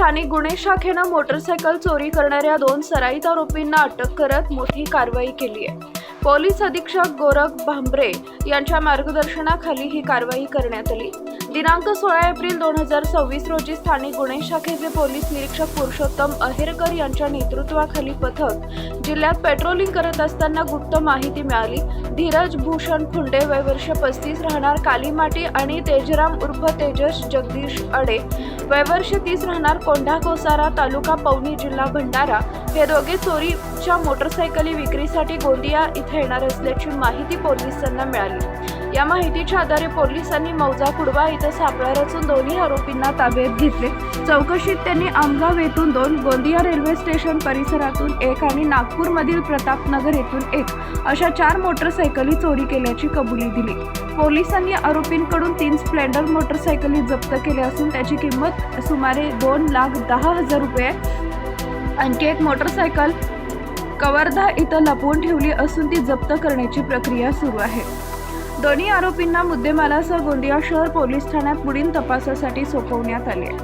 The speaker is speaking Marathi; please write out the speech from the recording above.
स्थानिक गुन्हे शाखेनं मोटरसायकल चोरी करणाऱ्या 2 सराईत आरोपींना अटक करत मोठी कारवाई केली आहे। पोलीस अधीक्षक गोरख भांबरे यांच्या मार्गदर्शनाखाली ही कारवाई करण्यात आली। दिनांक 16 एप्रिल 2026 रोजी स्थानिक गुन्हे शाखेचे पोलीस निरीक्षक पुरुषोत्तम अहेरकर यांच्या नेतृत्वाखाली पथक जिल्ह्यात पेट्रोलिंग करत असताना गुप्त माहिती मिळाली। धीरज भूषण खुंडे वय वर्ष 35 राहणार कालीमाटी आणि तेजराम उर्फ तेजस जगदीश अडे वय वर्ष 30 राहणार कोंढा कोसारा तालुका पवनी जिल्हा भंडारा हे दोघे चोरीच्या मोटरसायकली विक्रीसाठी गोंदिया इथे येणार असल्याची माहिती पोलिसांना मिळाली। या माहितीच्या आधारे पोलिसांनी मौजा कुडवा इथं सापळा रचून दोन्ही आरोपींना ताब्यात घेतले। चौकशीत त्यांनी आमगाव येथून 2, गोंदिया रेल्वे स्टेशन परिसरातून 1 आणि नागपूरमधील प्रतापनगर येथून 1 अशा 4 मोटरसायकली चोरी केल्याची कबुली दिली। पोलिसांनी आरोपींकडून 3 स्प्लेंडर मोटरसायकली जप्त केल्या असून त्याची किंमत सुमारे 2,10,000 रुपये। आणखी एक मोटरसायकल कवर्धा इथं लपवून ठेवली असून ती जप्त करण्याची प्रक्रिया सुरू आहे। दोन्ही आरोपींना मुद्देमालासह गोंदिया शहर पोलीस ठाण्यात पुढील तपासासाठी सोपवण्यात आले आहे।